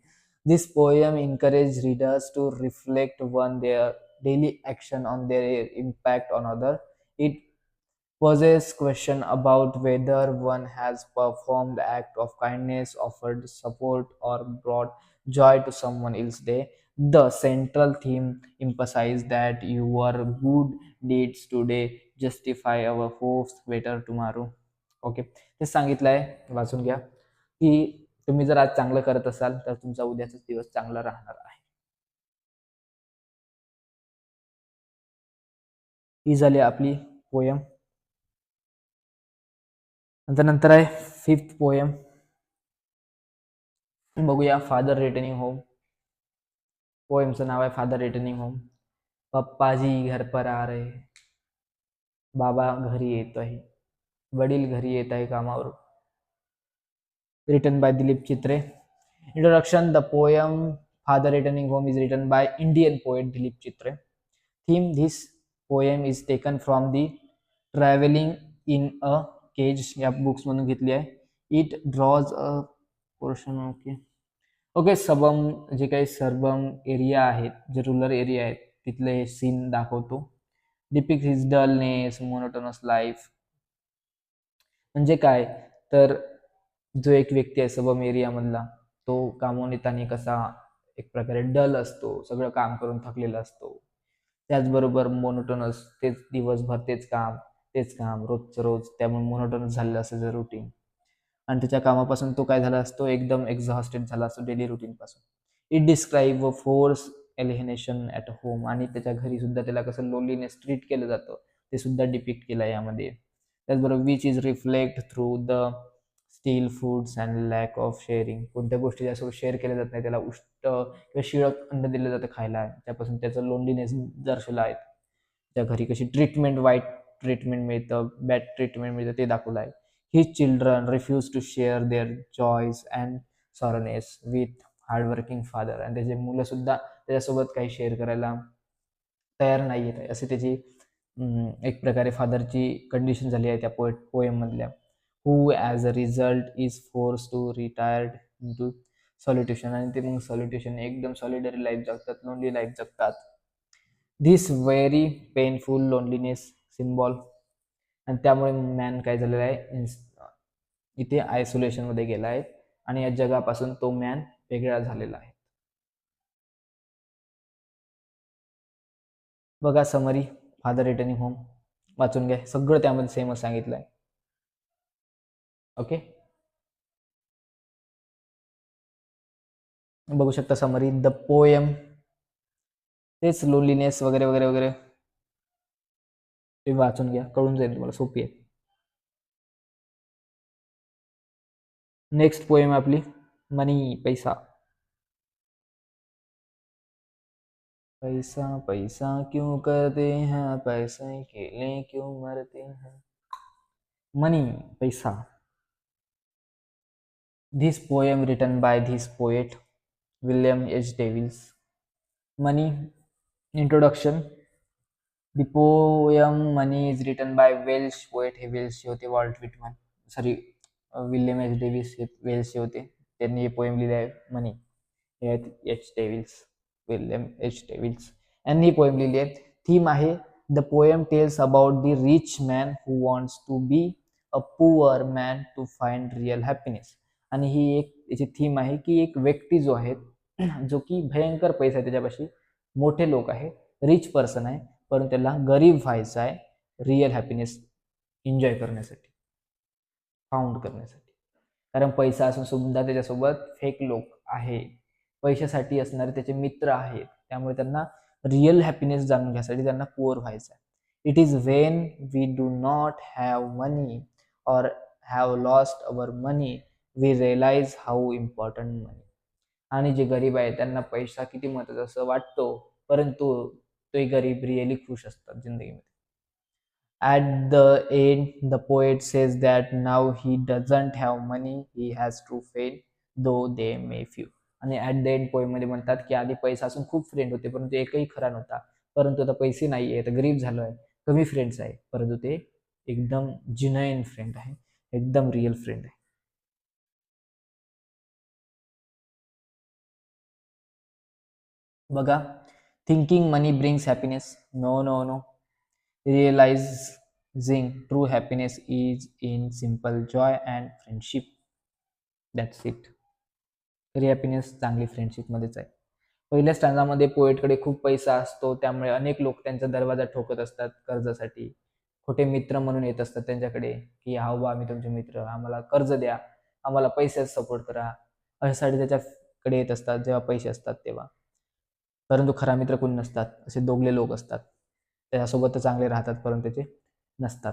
This poem encourages readers to reflect on their daily action on their impact on other. It poses question about whether one has performed act of kindness, offered support, or brought joy to someone else's day. The central theme emphasizes that your good deeds today justify our hopes better tomorrow. Okay, ते सांगितलंय, वाचून घ्या की तुम्ही जर आज चांगलं करत असाल तर तुमचा उद्याचा दिवस चांगला राहणार आहे. ही झाली आपली पोयम. नंतर आहे 5th पोयम. बघूया फादर रिटर्निंग होम. पोएमचं नाव आहे फादर रिटर्निंग होम. पप्पाजी घर पर आ रहे, बाबा घरी येत आहे, वडील घरी येत आहे कामावर. Written by Dilip Chitre. Introduction. The poem father returning home is written by Indian poet Dilip Chitre. Theme. This poem is taken from the travelling in a cage या बुक्स मधून घेतली आहे. It draws a portion okay सबम जे काही सर्बम एरिया आहेत, जे rural area आहेत तिथले हे सीन दाखवतो. Depict his dullness monotonous life. म्हणजे काय तर जो एक व्यक्ती आहे सबम एरिया मधला तो कामावून येताना कसा एक प्रकारे डल असतो, सगळं काम करून थकलेला असतो. त्याचबरोबर मोनोटोनस, तेच दिवसभर तेच काम रोजचं रोज, त्यामुळे मोनोटोनस झालेलं असं रुटीन. आणि त्याच्या कामापासून तो काय झाला असतो एकदम एक्झॉस्टेड झाला असतो डेली रुटीन पासून. इट डिस्क्राईब व फोर्स एलिनेशन ॲट होम. आणि त्याच्या घरी सुद्धा त्याला कसं लोनलीनेस ट्रीट केलं जातं ते सुद्धा डिपिक्ट केलं आहे यामध्ये. त्याचबरोबर which is reflect through the steel foods and lack of sharing. कोणत्या गोष्टी त्यासोबत शेअर केल्या जात नाही, त्याला उष्ट किंवा शिळक अन्न दिलं जातं खायला, त्यापासून त्याचं लोनलीनेस दर्शवलं आहे. त्या घरी कशी ट्रीटमेंट, वाईट ट्रीटमेंट मिळतं, बॅड ट्रीटमेंट मिळतं ते दाखवलं आहे. His children refuse to share their joys and sorrows with hardworking father. आणि त्याचे मुलं सुद्धा त्याच्यासोबत काही शेअर करायला तयार नाही आहे, असे त्याची एक प्रकारे फादरची कंडिशन झाली आहे त्या पोएम मधल्या. Who as a result is force to retired to solitude, आणि ते मग सॉलिट्युशन एकदम सॉलिडरी लाईफ जगतात, लोनली लाईफ जगतात. This very painful loneliness symbol, आणि त्यामुळे मॅन काय झालेला आहे, इथे आयसोलेशन मध्ये गेला आहे आणि या जगापासून तो मॅन वेगळा झालेला आहे. बघा समरी, फादर रिटर्निंग होम वाचून घ्या, सगळं त्यामध्ये सेमच सांगितलंय. ओके, बघू शकता समरी, द पोएम, तेच लोनलीनेस वगैरे वगैरे वगैरे तुम्ही वाचून घ्या, कळून जाईल तुम्हाला, सोपी आहे. नेक्स्ट पोएम आपली मनी, पैसा. पैसा पैसा क्यों करते हैं, पैसे के लिए क्यों मरते हैं. मनी, पैसा. This poem written by this poet William H. Davies. Money. Introduction. The poem Money is written by Welsh poet, हे वेल्सचे होते, Walt Whitman, sorry William H Davies हे वेल्सचे होते, त्यांनी हे पोएम लिहिले आहे मनी. हे आहेत H Davies, William H Davies यांनी ही पोएम लिहिली आहे. थीम आहे, the poem tells about the rich man who wants to be a poor man to find real happiness. आणि ही एक याची थीम आहे की एक व्यक्ती जो आहे जो की भयंकर पैसा आहे त्याच्यापाशी, मोठे लोक आहे, रिच पर्सन आहे, परंतु त्याला गरीब व्हायचं आहे रिअल हॅपीनेस एन्जॉय करण्यासाठी, फाउंड करण्यासाठी. कारण पैसा असून सुद्धा त्याच्यासोबत फेक लोक आहे, पैशासाठी असणारे त्याचे मित्र आहेत, त्यामुळे त्यांना रिअल हॅपीनेस जाणून घ्यायसाठी त्यांना पुअर व्हायचं आहे. It is when we do not have money or have lost our money we realize how important money. आणि जे गरीब आहे त्यांना पैसा किती महत्वाचा असं वाटतो, परंतु ते गरीब रिअली खुश असतात जिंदगीमध्ये. At the end, the poet says that now he doesn't have money, he has true friends, though they may few. आणि ऍट द एंड पोएम मध्ये म्हणतात की आधी पैसा असून खूप फ्रेंड होते, परंतु एकही खरा नव्हता. परंतु आता पैसे नाही आहे, तर गरीब झालोय, कमी फ्रेंड्स आहे, परंतु ते एकदम जिनाईन फ्रेंड आहे, एकदम रिअल फ्रेंड आहे. बघा, thinking money brings happiness, no no no. Realizing true happiness is in simple joy and friendship. That's it. खरी हॅपीनेस चांगली फ्रेंडशिप मध्येच आहे. पहिल्या स्टँजामध्ये पोएटकडे खूप पैसा असतो, त्यामुळे अनेक लोक त्यांचा दरवाजा ठोकत असतात कर्जासाठी. खोटे मित्र म्हणून येत असतात त्यांच्याकडे की हा बा आम्ही तुमचे मित्र, आम्हाला कर्ज द्या, आम्हाला पैशाचा सपोर्ट करा, अशासाठी त्याच्याकडे येत असतात जेव्हा पैसे असतात तेव्हा. परंतु खरा मित्र कोणी नसतात, असे दोघले लोक असतात, त्याच्यासोबत तर चांगले राहतात परंतु त्याचे नसतात.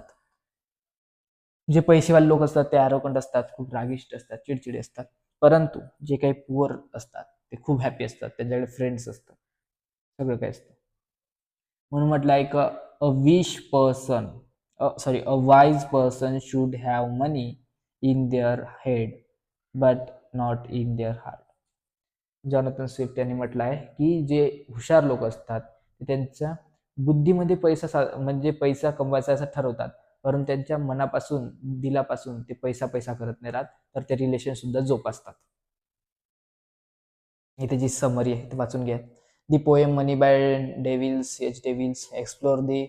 जे पैसेवाले लोक असतात ते ॲरोगंट असतात, खूप रागिष्ट असतात, चिडचिडे असतात, परंतु जे काही पुअर असतात ते खूप हॅपी असतात, त्यांच्याकडे फ्रेंड्स असतात, सगळं काही असतं. म्हणून म्हटलं एक a wish person, sorry a wise person should have money in their head but not in their heart. Jonathan Swift यांनी म्हटलं आहे की जे हुशार लोक असतात ते त्यांच्या बुद्धीमध्ये पैसा म्हणजे पैसा कमवायचा असं ठरवतात, परंतु त्यांच्या मनापासून, दिलापासून ते पैसा पैसा करत नाही राहत, तर ते रिलेशन सुद्धा जोपासतात. इथे जी समरी आहे ते वाचून घ्या. The poem money by Davies H Davies explore the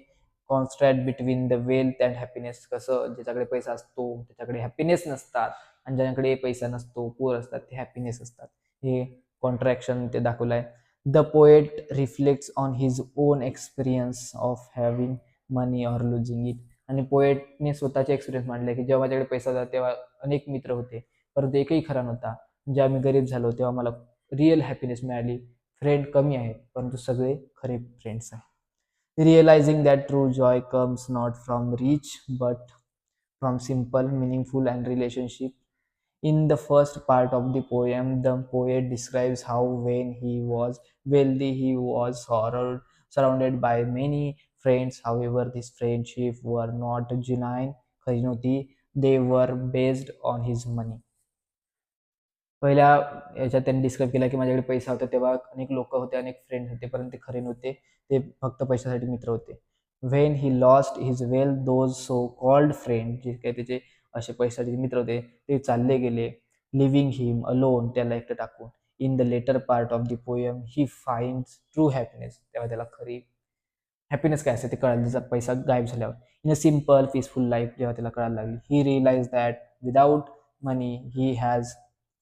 contrast between the wealth and happiness. कसं ज्याच्याकडे पैसा असतो त्याच्याकडे हॅपीनेस नसतात, आणि ज्याच्याकडे पैसा नसतो, पुअर असतात, ते हॅपीनेस असतात. हे कॉन्ट्रॅक्शन ते दाखवलं आहे. The poet reflects on his on experience of having money or losing it. आणि पोएटने स्वतःचे एक्सपिरियन्स मांडले की जेव्हा माझ्याकडे पैसा होता तेव्हा अनेक मित्र होते, परंतु एकही खरा नव्हता. जेव्हा मी गरीब झालो तेव्हा मला रिअल हॅपीनेस मिळाली. फ्रेंड कमी आहेत, परंतु सगळे खरे फ्रेंड्स आहेत. Realizing that true joy comes not from reach but from simple, meaningful, and relationship. In the first part of the poem, the poet describes how when he was wealthy, he was surrounded by many friends. However, these friendships were not genuine. खरी नव्हती. They were based on his money. पहिल्या याच्यात त्यांनी describe केला की माझ्याकडे पैसा होता तेव्हा अनेक लोक होते, अनेक फ्रेंड होते, परंतु ते खरे नव्हते, ते फक्त पैशासाठी मित्र होते. When he lost his well those so called friend, जे काही त्याचे असे पैशाचे मित्र होते ते चालले गेले. लिव्हिंग हिम अलोन, त्याला एकटं टाकून. In the latter part of the poem he finds true happiness, तेव्हा त्याला खरी हॅपीनेस काय असते ते कळालं, त्याचा पैसा गायब झाल्यावर. In a simple peaceful life, जेव्हा त्याला कळायला लागली. He realize that without money he has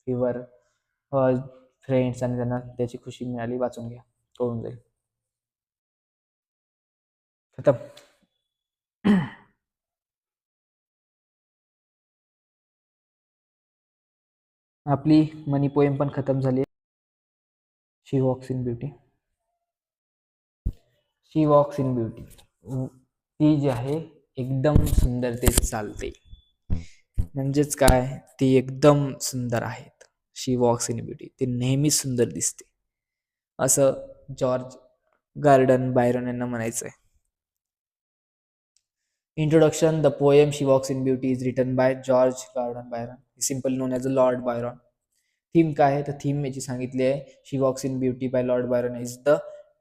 fewer friends, आणि त्यांना त्याची खुशी मिळाली. वाचून घ्या, कळून जाईल. खतम. आपली मनी पोएम पण खतम झाली. She walks in beauty. She walks in beauty, ती जी आहे एकदम सुंदर ते चालते, म्हणजेच काय, ती एकदम सुंदर आहेत. शी वॉक्स इन ब्युटी, ती नेहमीच सुंदर दिसते, असं जॉर्ज गार्डन बायरन यांना म्हणायचंय. Introduction. The poem she walks in beauty is written by George Gordon Byron, simple known as a Lord Byron. Theme काय आहे, तर थीम याची सांगितली आहे, she walks in beauty by Lord Byron is the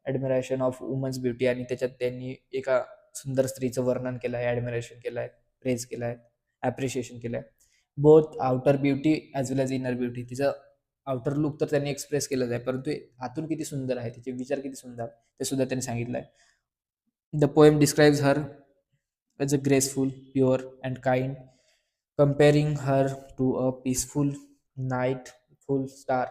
admiration of woman's beauty, आणि त्याच्यात त्यांनी एका सुंदर स्त्रीचं वर्णन केलं आहे, ॲडमिरेशन केलं आहे, प्रेज केलं आहे, ॲप्रिशिएशन केलं आहे. बोथ आउटर ब्युटी ॲज वेल ॲज इनर ब्युटी, तिचं आउटर लुक तर त्यांनी एक्सप्रेस केलंच आहे, परंतु आतून किती सुंदर आहे, तिचे विचार किती सुंदर ते सुद्धा त्यांनी सांगितलं आहे. The poem describes her as a graceful, pure, and kind, comparing her to a peaceful night full star.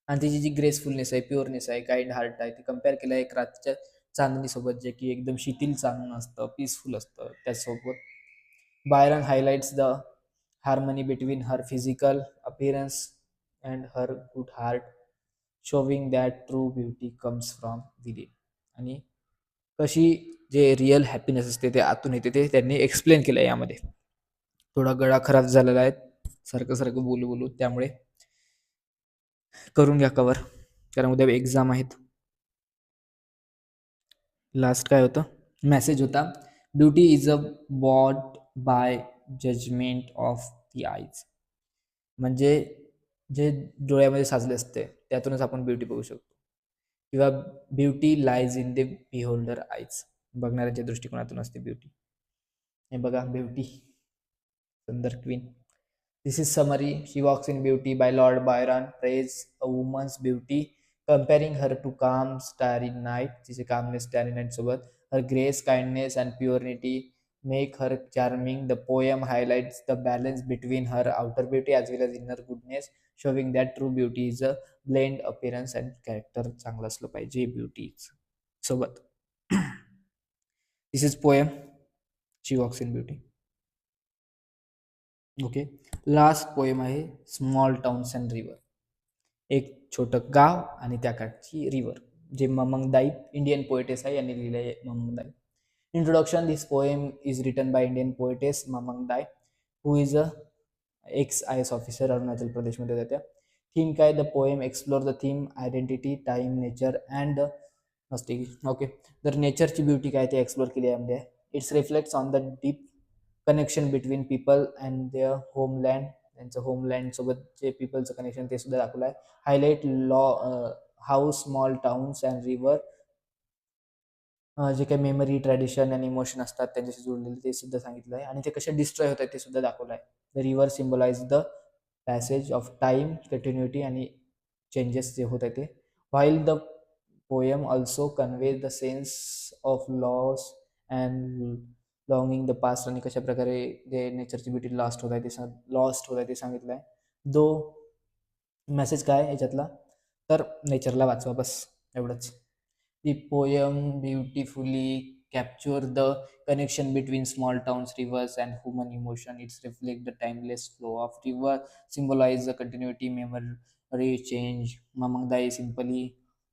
आणि तिची जी ग्रेसफुलनेस आहे, प्युअरनेस आहे, काइंड हार्ट आहे, ती कम्पेअर केलं आहे एक रातच्या चांदणीसोबत, जे की एकदम शिथिल चांदणं असतं, पीसफुल असतं, त्याचसोबत. Byron highlights the harmony between her physical appearance and her good heart, showing that true beauty comes from within. आणि कशी जे रिअल हॅपीनेस असते ते आतून येते ते त्यांनी एक्सप्लेन केलं आहे यामध्ये. थोडा गळा खराब झालेला आहे सारखं सारखं बोलू बोलू, त्यामुळे करून घ्या कवर, कारण उद्या एक्झाम आहेत. लास्ट काय होतं, मेसेज होता, beauty is a bought by judgement of the eyes, म्हणजे जे डोळ्यामध्ये साचले असते त्यातूनच आपण ब्युटी बघू शकतो, किंवा beauty lies in the beholder eyes, बघणाऱ्याच्या दृष्टिकोनातून असते ब्युटी. हे बघा ब्युटी, सुंदर queen. This is summary. She walks in beauty by Lord Byron praise a woman's beauty, comparing her to calm starry night, तिचे calmness starry night सोबत. Her grace, kindness and purity make her charming. The poem highlights the balance between her outer beauty as well as inner goodness, showing that true beauty is a blend appearance and character. चांगलं असलं पाहिजे beauty सोबत. This is poem she walks in beauty. Okay. Last poem आहे small towns and river, एक छोटं गाव आणि त्या काठची रिव्हर, जे ममंगदाई इंडियन पोएटेस आहे, यांनी लिहिलं आहे Mamang Dai. Introduction. This poem is written by Indian poetess Mamang Dai, who is a ex I S officer, Arunachal प्रदेशमध्ये होत्या. थीम काय, the poem explore the theme identity, time, nature and नसते. ओके. तर नेचरची ब्युटी काय ते एक्सप्लोर केली यामध्ये. It's reflects on the deep connection between people and their homeland, त्यांचं होमलँड सोबत जे पीपलचं कनेक्शन ते सुद्धा दाखवलं आहे. Highlight how small towns and river, जे काही मेमरी, ट्रॅडिशन आणि इमोशन असतात त्यांच्याशी जोडलेले ते सुद्धा सांगितलं आहे, आणि ते कसे डिस्ट्रॉय होत आहेत ते सुद्धा दाखवलं आहे. The river symbolize the passage of time, continuity आणि चेंजेस जे होत आहे ते. While the poem also convey the sense of loss and longing the past, आणि कशा प्रकारे जे नेचरची ब्युटी लॉस्ट होत आहे ते सांगितलं आहे. दो मेसेज काय याच्यातला, तर नेचरला वाचवा, बस एवढंच. The poem beautifully capture the connection between small towns, rivers and human emotion. It's reflect the timeless flow of river, symbolize the continuity, memory, change. Mamang Dai simply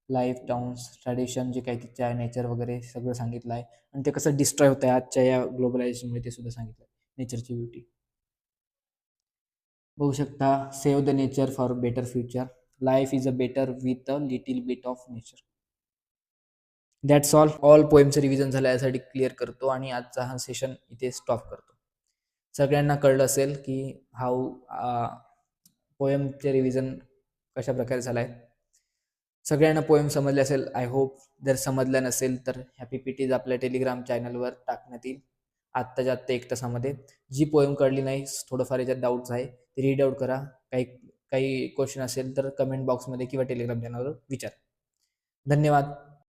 life, towns, tradition, जे काही तिच्या नेचर वगैरे सगळं सांगितलं आहे, आणि ते कसं डिस्ट्रॉय होतं आहे आजच्या या ग्लोबलायझेशनमुळे ते सुद्धा सांगितलं आहे. नेचरची ब्युटी बघू शकता. Save the nature for better future, life is a better with a little bit of nature. That's all पोएमचं रिव्हिजन झालं, यासाठी क्लिअर करतो आणि आजचा हा सेशन इथे स्टॉप करतो. सगळ्यांना कळलं असेल की हाऊ पोएमचे रिव्हिजन कशा प्रकारे झालाय. सगळ्यांना पोएम समजले असेल आय होप. जर समजलं नसेल तर ह्या PPTज आपल्या टेलिग्राम चॅनलवर टाकण्यात येईल आत्ताच्या आत्ता 1 तासामध्ये. जी पोएम कळली नाही, थोडंफार याच्यात डाऊट्स आहे, ते रीड आउट करा. काही काही क्वेश्चन असेल तर कमेंट बॉक्समध्ये किंवा टेलिग्राम चॅनलवर विचारा. धन्यवाद.